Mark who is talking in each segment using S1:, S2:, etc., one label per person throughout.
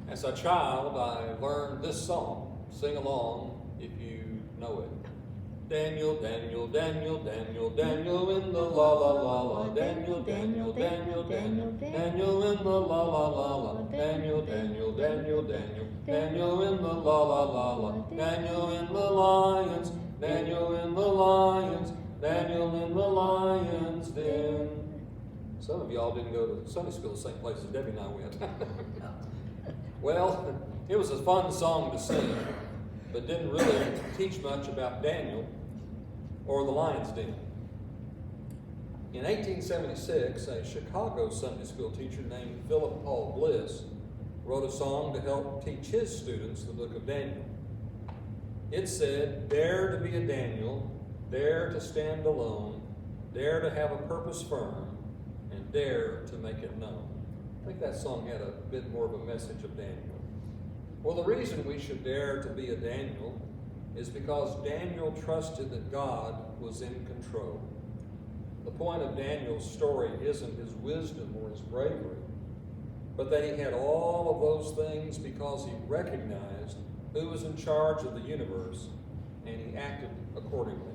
S1: As a child, I learned this song. Sing along if you know it. Daniel, Daniel, Daniel, Daniel, Daniel in the la la la la. Daniel, Daniel, Daniel, Daniel, Daniel in the la la la la. Daniel, Daniel, Daniel, Daniel, Daniel in the la la la la. Daniel in the lions, Daniel in the lions, Daniel in the lions den. Some of y'all didn't go to Sunday school the same place as Debbie and I went. Well, it was a fun song to sing, but didn't really teach much about Daniel or the lion's den. In 1876, a Chicago Sunday school teacher named Philip Paul Bliss wrote a song to help teach his students the book of Daniel. It said, "Dare to be a Daniel, dare to stand alone, dare to have a purpose firm, and dare to make it known." I think that song had a bit more of a message of Daniel. Well, the reason we should dare to be a Daniel is because Daniel trusted that God was in control. The point of Daniel's story isn't his wisdom or his bravery, but that he had all of those things because he recognized who was in charge of the universe, and he acted accordingly.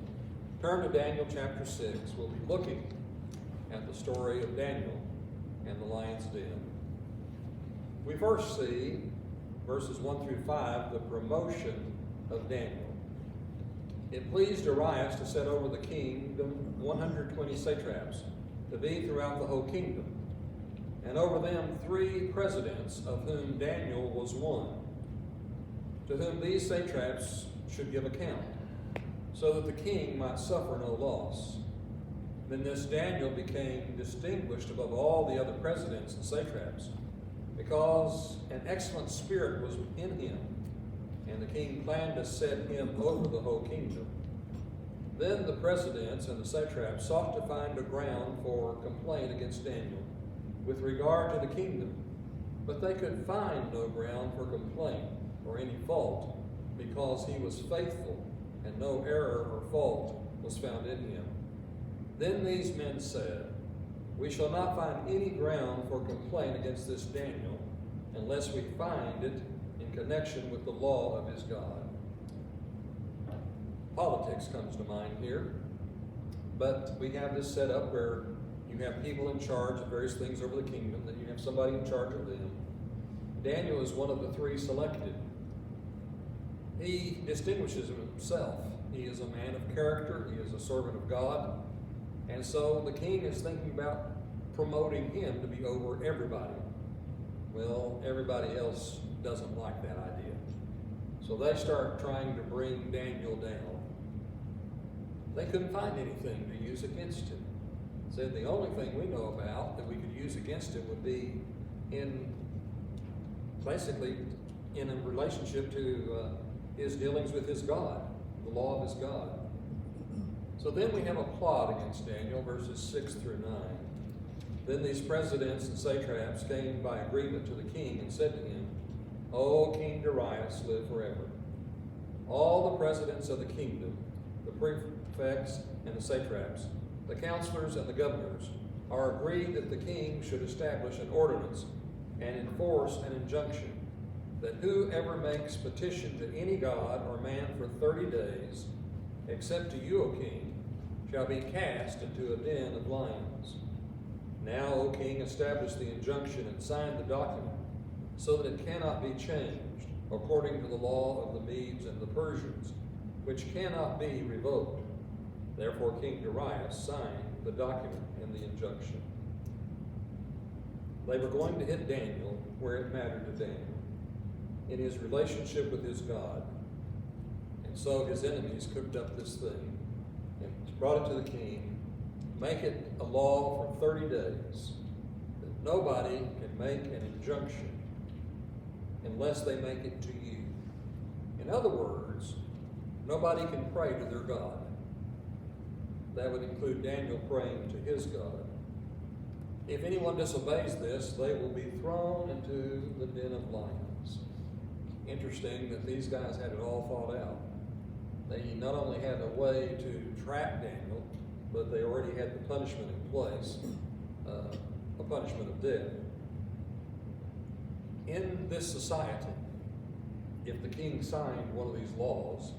S1: Turn to Daniel chapter 6. We'll be looking at the story of Daniel and the lion's den. We first see verses 1 through 5, the promotion of Daniel. It pleased Darius to set over the kingdom 120 satraps to be throughout the whole kingdom, and over them 3 presidents, of whom Daniel was one, to whom these satraps should give account, so that the king might suffer no loss. Then this Daniel became distinguished above all the other presidents and satraps, because an excellent spirit was in him, and the king planned to set him over the whole kingdom. Then the presidents and the satraps sought to find a ground for complaint against Daniel with regard to the kingdom, but they could find no ground for complaint or any fault, because he was faithful, and no error or fault was found in him. Then these men said, "We shall not find any ground for complaint against this Daniel, unless we find it in connection with the law of his God." Politics comes to mind here, but we have this set up where you have people in charge of various things over the kingdom, then you have somebody in charge of them. Daniel is one of the 3 selected. He distinguishes himself. He is a man of character. He is a servant of God. And so the king is thinking about promoting him to be over everybody. Well, everybody else doesn't like that idea. So they start trying to bring Daniel down. They couldn't find anything to use against him. Said the only thing we know about that we could use against him would be basically in a relationship to his dealings with his God, the law of his God. So then we have a plot against Daniel, verses 6 through 9. Then these presidents and satraps came by agreement to the king and said to him, "O King Darius, live forever. All the presidents of the kingdom, the prefects and the satraps, the counselors and the governors, are agreed that the king should establish an ordinance and enforce an injunction, that whoever makes petition to any god or man for 30 days, except to you, O king, shall be cast into a den of lions. Now, O king, establish the injunction and sign the document, so that it cannot be changed, according to the law of the Medes and the Persians, which cannot be revoked." Therefore King Darius signed the document and the injunction. They were going to hit Daniel where it mattered to Daniel, in his relationship with his God. And so his enemies cooked up this thing and brought it to the king. Make it a law for 30 days that nobody can make an injunction unless they make it to you. In other words, nobody can pray to their God. That would include Daniel praying to his God. If anyone disobeys this, they will be thrown into the den of lions. Interesting that these guys had it all thought out. They not only had a way to trap Daniel, but they already had the punishment in place, a punishment of death. In this society, if the king signed one of these laws,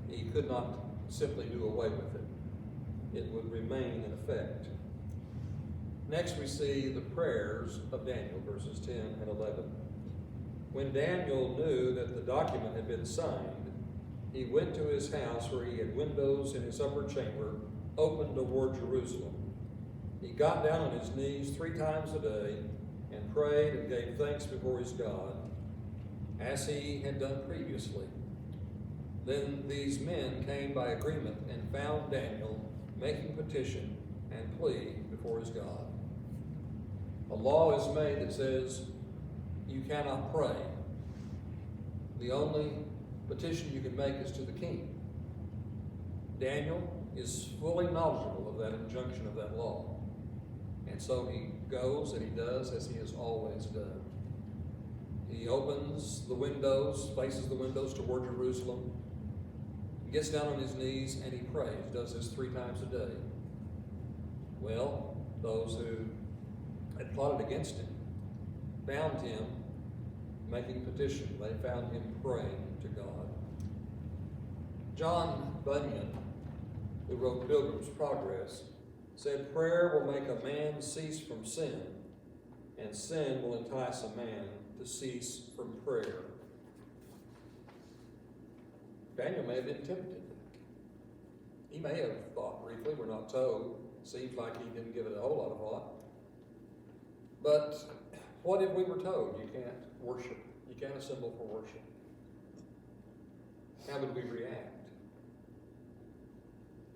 S1: he could not simply do away with it. It would remain in effect. Next, we see the prayers of Daniel, verses 10 and 11. When Daniel knew that the document had been signed, he went to his house where he had windows in his upper chamber open toward Jerusalem. He got down on his knees 3 times a day and prayed and gave thanks before his God, as he had done previously. Then these men came by agreement and found Daniel making petition and plea before his God. A law is made that says you cannot pray. The only petition you can make is to the king. Daniel is fully knowledgeable of that injunction of that law. And so he goes and he does as he has always done. He opens the windows, faces the windows toward Jerusalem, gets down on his knees and he prays, does this 3 times a day. Well, those who had plotted against him found him making petition. They found him praying to God. John Bunyan, who wrote Pilgrim's Progress, said, "Prayer will make a man cease from sin, and sin will entice a man to cease from prayer." Daniel may have been tempted. He may have thought briefly, we're not told. Seems like he didn't give it a whole lot of thought. But what if we were told you can't worship, you can't assemble for worship? How would we react?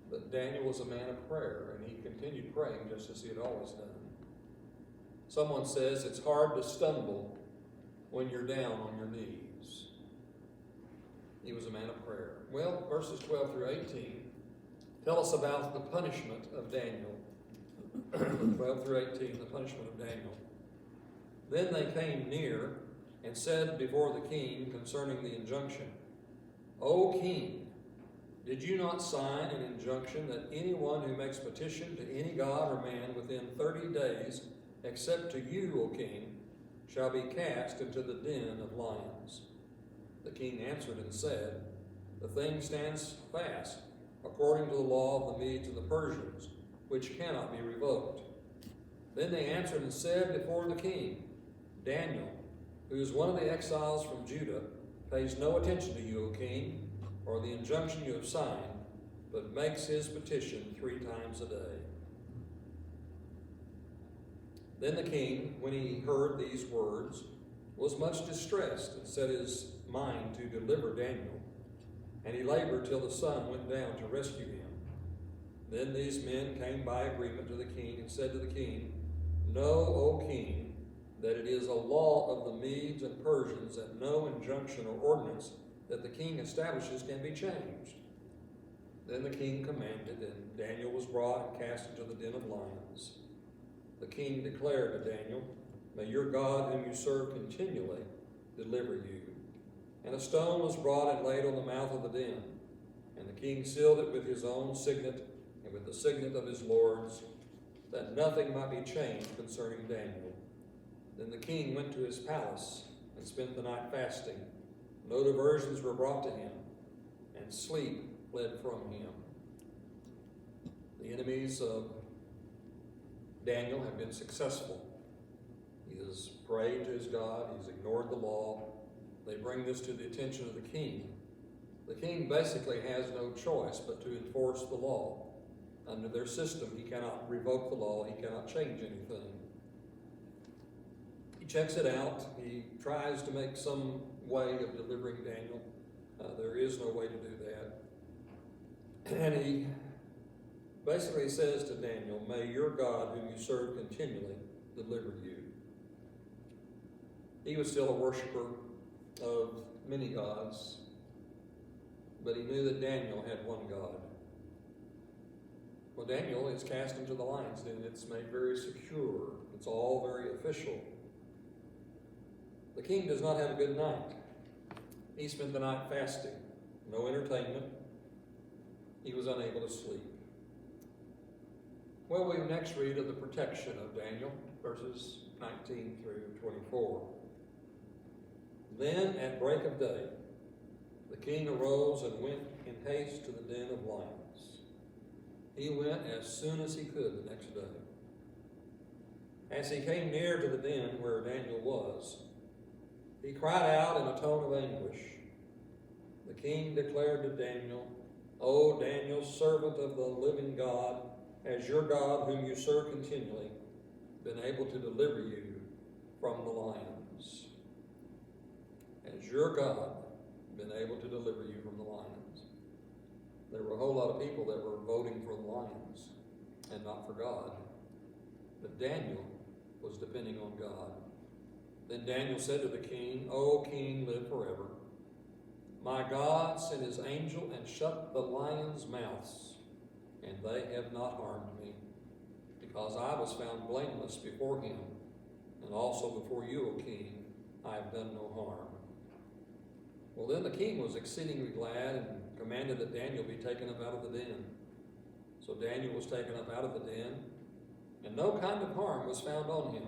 S1: But Daniel was a man of prayer, and he continued praying just as he had always done. Someone says it's hard to stumble when you're down on your knees. He was a man of prayer. Well, verses 12 through 18 tell us about the punishment of Daniel. 12 through 18, the punishment of Daniel. Then they came near and said before the king concerning the injunction, "O king, did you not sign an injunction that anyone who makes petition to any god or man within 30 days, except to you, O king, shall be cast into the den of lions?" The king answered and said, "The thing stands fast, according to the law of the Medes and the Persians, which cannot be revoked." Then they answered and said before the king, "Daniel, who is one of the exiles from Judah, pays no attention to you, O king, or the injunction you have signed, but makes his petition 3 times a day." Then the king, when he heard these words, was much distressed and set his mind to deliver Daniel. And he labored till the sun went down to rescue him. Then these men came by agreement to the king and said to the king, "Know, O king, that it is a law of the Medes and Persians that no injunction or ordinance that the king establishes can be changed." Then the king commanded, and Daniel was brought and cast into the den of lions. The king declared to Daniel, "May your God, whom you serve continually, deliver you." And a stone was brought and laid on the mouth of the den. And the king sealed it with his own signet and with the signet of his lords, that nothing might be changed concerning Daniel. Then the king went to his palace and spent the night fasting. No diversions were brought to him, and sleep fled from him. The enemies of Daniel have been successful. He has prayed to his God. He's ignored the law. They bring this to the attention of the king. The king basically has no choice but to enforce the law. Under their system, he cannot revoke the law. He cannot change anything. He checks it out. He tries to make some way of delivering Daniel. There is no way to do that. And he basically says to Daniel, "May your God, whom you serve continually, deliver you." He was still a worshiper of many gods, but he knew that Daniel had one God. Well, Daniel is cast into the lion's den. It's made very secure. It's all very official. The king does not have a good night. He spent the night fasting. No entertainment. He was unable to sleep. Well, we next read of the protection of Daniel, verses 19 through 24. Then at break of day, the king arose and went in haste to the den of lions. He went as soon as he could the next day. As he came near to the den where Daniel was, he cried out in a tone of anguish. The king declared to Daniel, "O Daniel, servant of the living God, has your God, whom you serve continually, been able to deliver you from the lions?" Has your God been able to deliver you from the lions? There were a whole lot of people that were voting for the lions and not for God. But Daniel was depending on God. Then Daniel said to the king, "O king, live forever. My God sent his angel and shut the lions' mouths, and they have not harmed me, because I was found blameless before him, and also before you, O king, I have done no harm." Well, then the king was exceedingly glad and commanded that Daniel be taken up out of the den. So Daniel was taken up out of the den, and no kind of harm was found on him,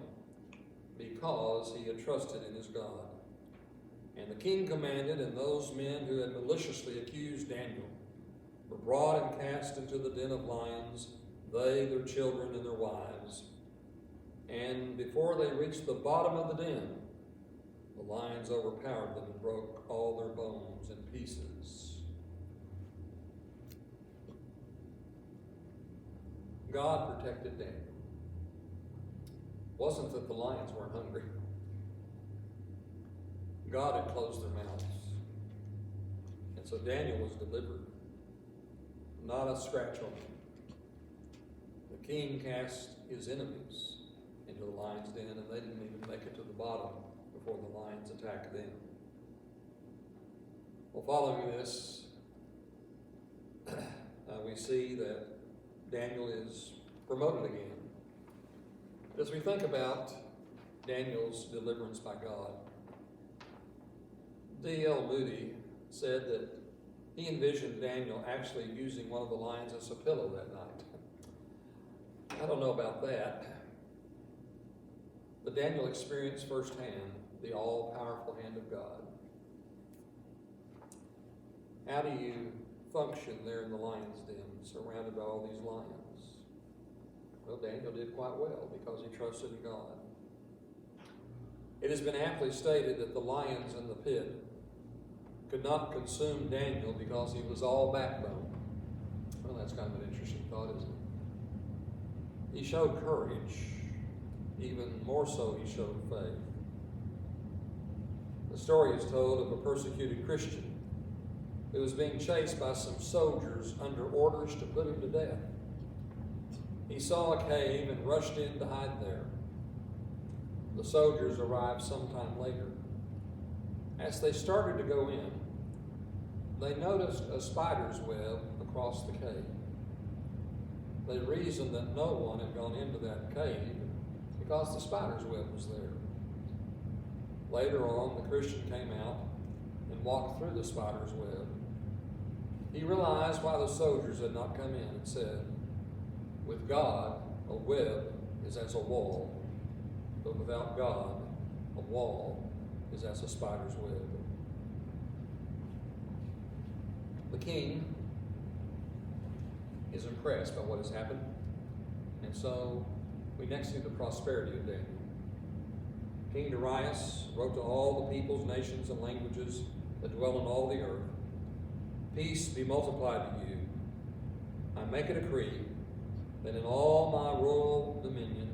S1: because he had trusted in his God. And the king commanded, and those men who had maliciously accused Daniel were brought and cast into the den of lions, they, their children, and their wives. And before they reached the bottom of the den, the lions overpowered them and broke all their bones in pieces. God protected Daniel. It wasn't that the lions weren't hungry. God had closed their mouths. And so Daniel was delivered. Not a scratch on him. The king cast his enemies into the lion's den, and they didn't even make it to the bottom before the lions attacked them. Well, following this, we see that Daniel is promoted again. As we think about Daniel's deliverance by God, D.L. Moody said that he envisioned Daniel actually using one of the lions as a pillow that night. I don't know about that, but Daniel experienced firsthand the all-powerful hand of God. How do you function there in the lion's den, surrounded by all these lions? Well, Daniel did quite well because he trusted in God. It has been aptly stated that the lions in the pit could not consume Daniel because he was all backbone. Well, that's kind of an interesting thought, isn't it? He showed courage. Even more so, he showed faith. The story is told of a persecuted Christian who was being chased by some soldiers under orders to put him to death. He saw a cave and rushed in to hide there. The soldiers arrived sometime later. As they started to go in, they noticed a spider's web across the cave. They reasoned that no one had gone into that cave because the spider's web was there. Later on, the Christian came out and walked through the spider's web. He realized why the soldiers had not come in and said, "With God, a web is as a wall, but without God, a wall is as a spider's web." The king is impressed by what has happened, and so we next see the prosperity of Daniel. King Darius wrote to all the peoples, nations, and languages that dwell on all the earth, "Peace be multiplied to you. I make a decree that in all my royal dominion,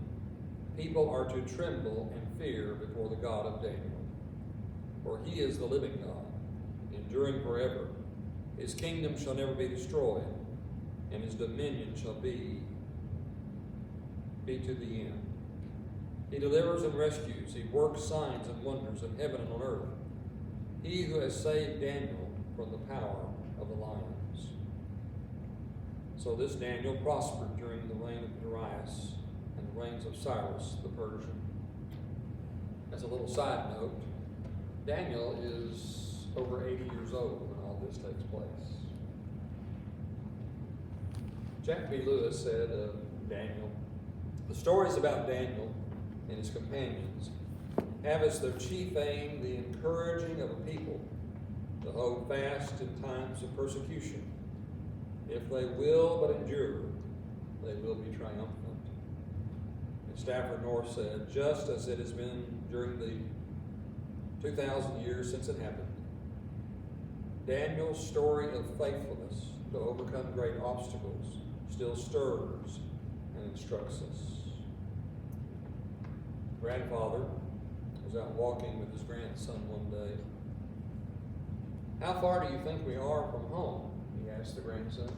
S1: people are to tremble and fear before the God of Daniel. For he is the living God, enduring forever. His kingdom shall never be destroyed, and his dominion shall be to the end. He delivers and rescues. He works signs and wonders in heaven and on earth. He who has saved Daniel from the power of the lions." So this Daniel prospered during the reign of Darius and the reigns of Cyrus the Persian. As a little side note, Daniel is over 80 years old when all this takes place. Jack B. Lewis said of Daniel, "The stories about Daniel and his companions have as their chief aim the encouraging of a people to hold fast in times of persecution. If they will but endure, they will be triumphant. And Stafford North said, just as it has been during the 2,000 years since it happened, Daniel's story of faithfulness to overcome great obstacles still stirs and instructs us. Grandfather was out walking with his grandson one day. "How far do you think we are from home?" he asked the grandson.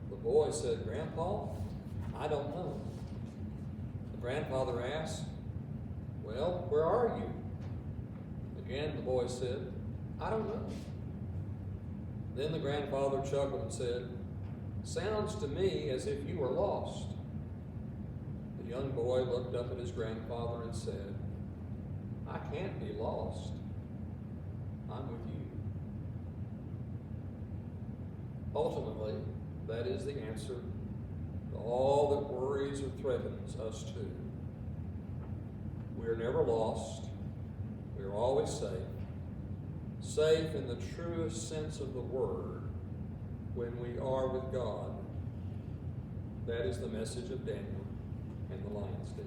S1: The boy said, "Grandpa, I don't know." The grandfather asked, "Well, where are you?" Again, the boy said, "I don't know." Then the grandfather chuckled and said, "Sounds to me as if you were lost." The young boy looked up at his grandfather and said, "I can't be lost. I'm with you." Ultimately, that is the answer to all that worries or threatens us too. We are never lost. We are always safe. Safe in the truest sense of the word when we are with God. That is the message of Daniel and the lion's den.